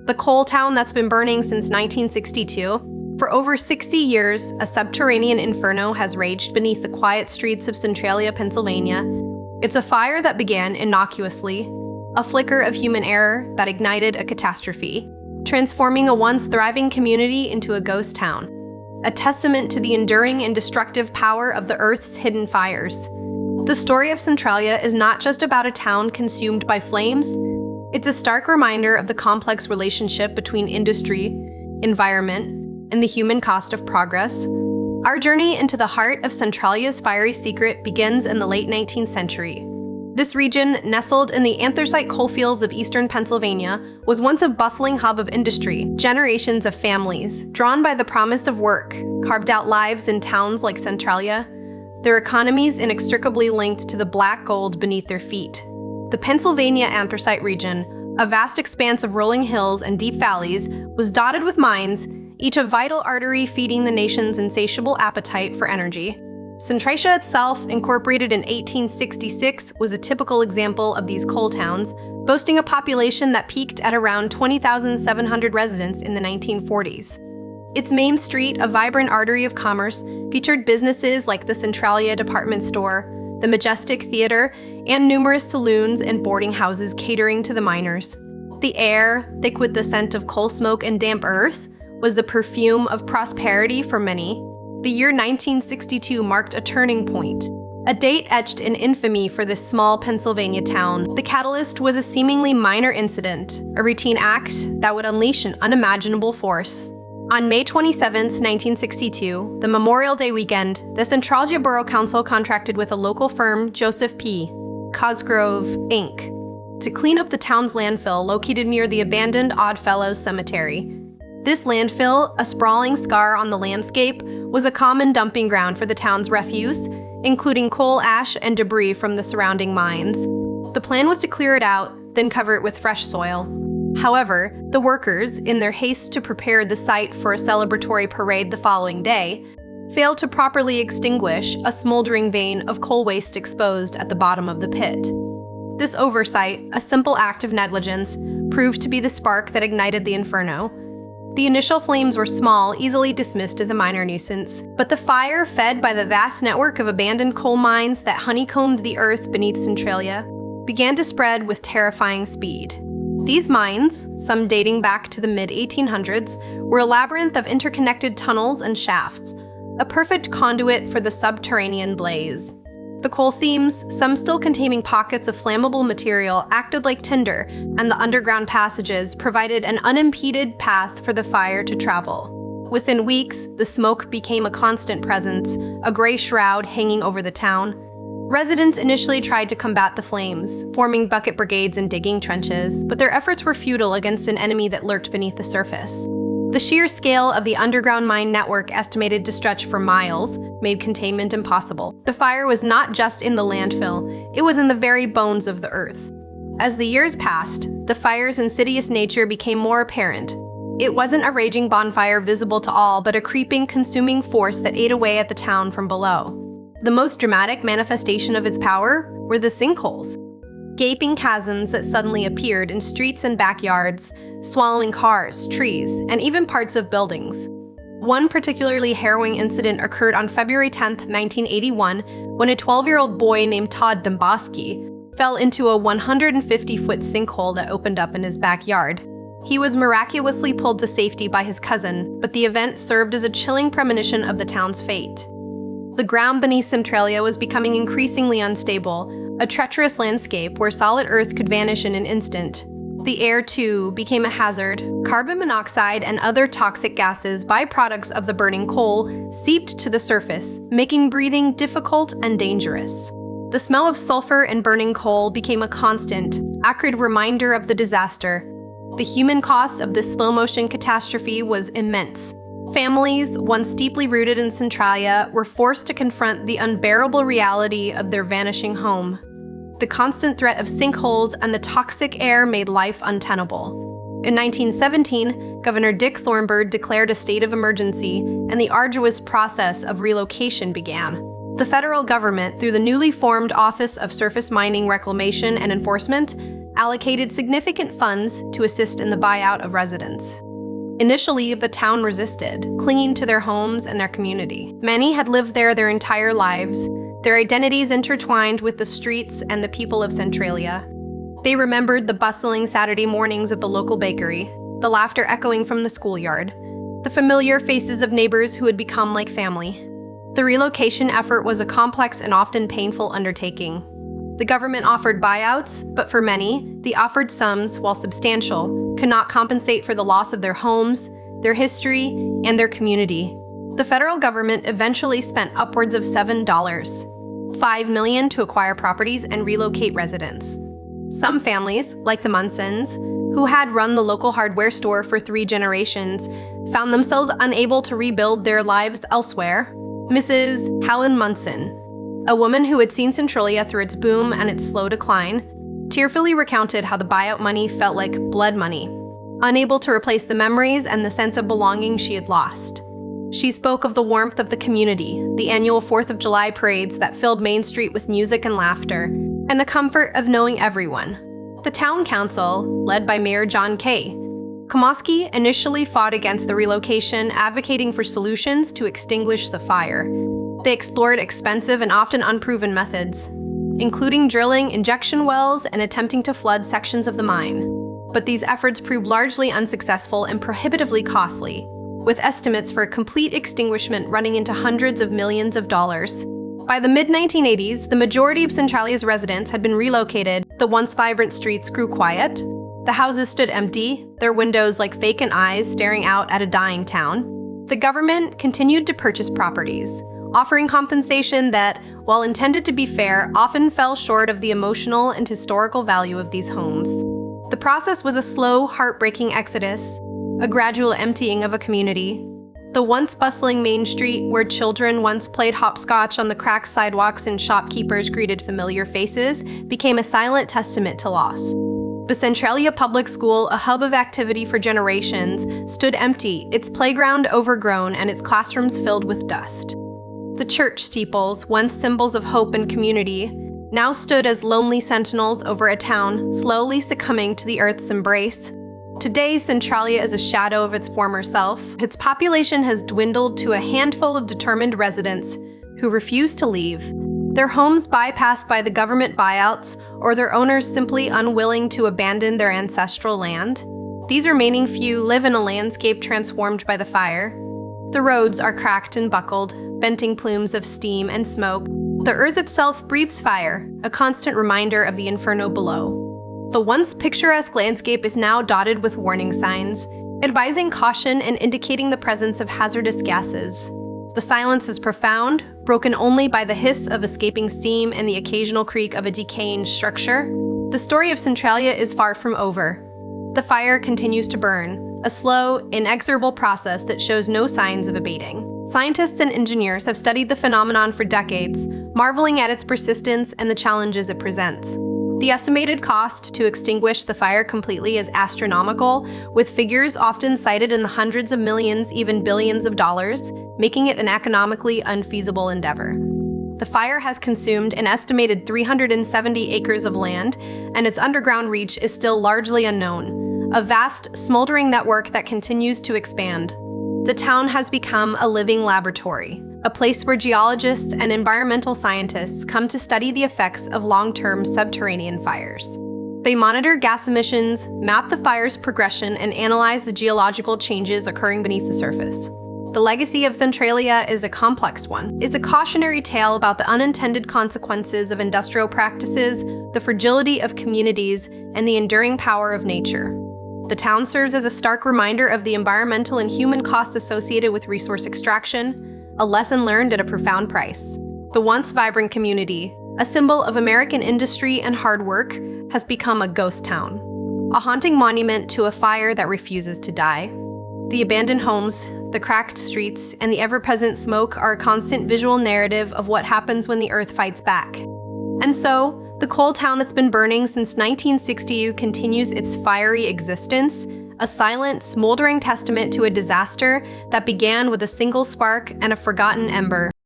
the coal town that's been burning since 1962. For over 60 years, a subterranean inferno has raged beneath the quiet streets of Centralia, Pennsylvania. It's a fire that began innocuously, a flicker of human error that ignited a catastrophe, transforming a once thriving community into a ghost town, a testament to the enduring and destructive power of the Earth's hidden fires. The story of Centralia is not just about a town consumed by flames. It's a stark reminder of the complex relationship between industry, environment, and the human cost of progress. Our journey into the heart of Centralia's fiery secret begins in the late 19th century. This region, nestled in the anthracite coalfields of eastern Pennsylvania, was once a bustling hub of industry. Generations of families, drawn by the promise of work, carved out lives in towns like Centralia, their economies inextricably linked to the black gold beneath their feet. The Pennsylvania Anthracite Region, a vast expanse of rolling hills and deep valleys, was dotted with mines, each a vital artery feeding the nation's insatiable appetite for energy. Centralia itself, incorporated in 1866, was a typical example of these coal towns, boasting a population that peaked at around 20,700 residents in the 1940s. Its main street, a vibrant artery of commerce, featured businesses like the Centralia department store, the Majestic Theater, and numerous saloons and boarding houses catering to the miners. The air, thick with the scent of coal smoke and damp earth, was the perfume of prosperity for many. The year 1962 marked a turning point, a date etched in infamy for this small Pennsylvania town. The catalyst was a seemingly minor incident, a routine act that would unleash an unimaginable force. On May 27, 1962, the Memorial Day weekend, the Centralia Borough Council contracted with a local firm, Joseph P. Cosgrove, Inc., to clean up the town's landfill located near the abandoned Oddfellows Cemetery. This landfill, a sprawling scar on the landscape, was a common dumping ground for the town's refuse, including coal ash and debris from the surrounding mines. The plan was to clear it out, then cover it with fresh soil. However, the workers, in their haste to prepare the site for a celebratory parade the following day, failed to properly extinguish a smoldering vein of coal waste exposed at the bottom of the pit. This oversight, a simple act of negligence, proved to be the spark that ignited the inferno. The initial flames were small, easily dismissed as a minor nuisance, but the fire, fed by the vast network of abandoned coal mines that honeycombed the earth beneath Centralia, began to spread with terrifying speed. These mines, some dating back to the mid-1800s, were a labyrinth of interconnected tunnels and shafts, a perfect conduit for the subterranean blaze. The coal seams, some still containing pockets of flammable material, acted like tinder, and the underground passages provided an unimpeded path for the fire to travel. Within weeks, the smoke became a constant presence, a gray shroud hanging over the town. Residents initially tried to combat the flames, forming bucket brigades and digging trenches, but their efforts were futile against an enemy that lurked beneath the surface. The sheer scale of the underground mine network, estimated to stretch for miles, made containment impossible. The fire was not just in the landfill, it was in the very bones of the earth. As the years passed, the fire's insidious nature became more apparent. It wasn't a raging bonfire visible to all, but a creeping, consuming force that ate away at the town from below. The most dramatic manifestation of its power were the sinkholes. Gaping chasms that suddenly appeared in streets and backyards, swallowing cars, trees, and even parts of buildings. One particularly harrowing incident occurred on February 10, 1981, when a 12-year-old boy named Todd Domboski fell into a 150-foot sinkhole that opened up in his backyard. He was miraculously pulled to safety by his cousin, but the event served as a chilling premonition of the town's fate. The ground beneath Centralia was becoming increasingly unstable, a treacherous landscape where solid earth could vanish in an instant. The air, too, became a hazard. Carbon monoxide and other toxic gases, byproducts of the burning coal, seeped to the surface, making breathing difficult and dangerous. The smell of sulfur and burning coal became a constant, acrid reminder of the disaster. The human cost of this slow-motion catastrophe was immense. Families, once deeply rooted in Centralia, were forced to confront the unbearable reality of their vanishing home. The constant threat of sinkholes and the toxic air made life untenable. In 1917, Governor Dick Thornburg declared a state of emergency, and the arduous process of relocation began. The federal government, through the newly formed Office of Surface Mining Reclamation and Enforcement, allocated significant funds to assist in the buyout of residents. Initially, the town resisted, clinging to their homes and their community. Many had lived there their entire lives, their identities intertwined with the streets and the people of Centralia. They remembered the bustling Saturday mornings at the local bakery, the laughter echoing from the schoolyard, the familiar faces of neighbors who had become like family. The relocation effort was a complex and often painful undertaking. The government offered buyouts, but for many, the offered sums, while substantial, could not compensate for the loss of their homes, their history, and their community. The federal government eventually spent upwards of $5 million to acquire properties and relocate residents. Some families, like the Munsons, who had run the local hardware store for 3 generations, found themselves unable to rebuild their lives elsewhere. Mrs. Helen Munson, a woman who had seen Centralia through its boom and its slow decline, tearfully recounted how the buyout money felt like blood money, unable to replace the memories and the sense of belonging she had lost. She spoke of the warmth of the community, the annual 4th of July parades that filled Main Street with music and laughter, and the comfort of knowing everyone. The town council, led by Mayor John K. Komoski, initially fought against the relocation, advocating for solutions to extinguish the fire. They explored expensive and often unproven methods, including drilling injection wells and attempting to flood sections of the mine. But these efforts proved largely unsuccessful and prohibitively costly, with estimates for a complete extinguishment running into hundreds of millions of dollars. By the mid-1980s, the majority of Centralia's residents had been relocated. The once vibrant streets grew quiet. The houses stood empty, their windows like vacant eyes staring out at a dying town. The government continued to purchase properties, offering compensation that, while intended to be fair, often fell short of the emotional and historical value of these homes. The process was a slow, heartbreaking exodus, a gradual emptying of a community. The once bustling Main Street, where children once played hopscotch on the cracked sidewalks and shopkeepers greeted familiar faces, became a silent testament to loss. The Centralia Public School, a hub of activity for generations, stood empty, its playground overgrown and its classrooms filled with dust. The church steeples, once symbols of hope and community, now stood as lonely sentinels over a town slowly succumbing to the earth's embrace. Today, Centralia is a shadow of its former self. Its population has dwindled to a handful of determined residents who refuse to leave, their homes bypassed by the government buyouts or their owners simply unwilling to abandon their ancestral land. These remaining few live in a landscape transformed by the fire. The roads are cracked and buckled, venting plumes of steam and smoke. The earth itself breathes fire, a constant reminder of the inferno below. The once picturesque landscape is now dotted with warning signs, advising caution and indicating the presence of hazardous gases. The silence is profound, broken only by the hiss of escaping steam and the occasional creak of a decaying structure. The story of Centralia is far from over. The fire continues to burn, a slow, inexorable process that shows no signs of abating. Scientists and engineers have studied the phenomenon for decades, marveling at its persistence and the challenges it presents. The estimated cost to extinguish the fire completely is astronomical, with figures often cited in the hundreds of millions, even billions of dollars, making it an economically unfeasible endeavor. The fire has consumed an estimated 370 acres of land, and its underground reach is still largely unknown, a vast, smoldering network that continues to expand. The town has become a living laboratory, a place where geologists and environmental scientists come to study the effects of long-term subterranean fires. They monitor gas emissions, map the fire's progression, and analyze the geological changes occurring beneath the surface. The legacy of Centralia is a complex one. It's a cautionary tale about the unintended consequences of industrial practices, the fragility of communities, and the enduring power of nature. The town serves as a stark reminder of the environmental and human costs associated with resource extraction, a lesson learned at a profound price. The once vibrant community, a symbol of American industry and hard work, has become a ghost town, a haunting monument to a fire that refuses to die. The abandoned homes, the cracked streets, and the ever-present smoke are a constant visual narrative of what happens when the earth fights back. And so, the coal town that's been burning since 1960 continues its fiery existence, a silent, smoldering testament to a disaster that began with a single spark and a forgotten ember.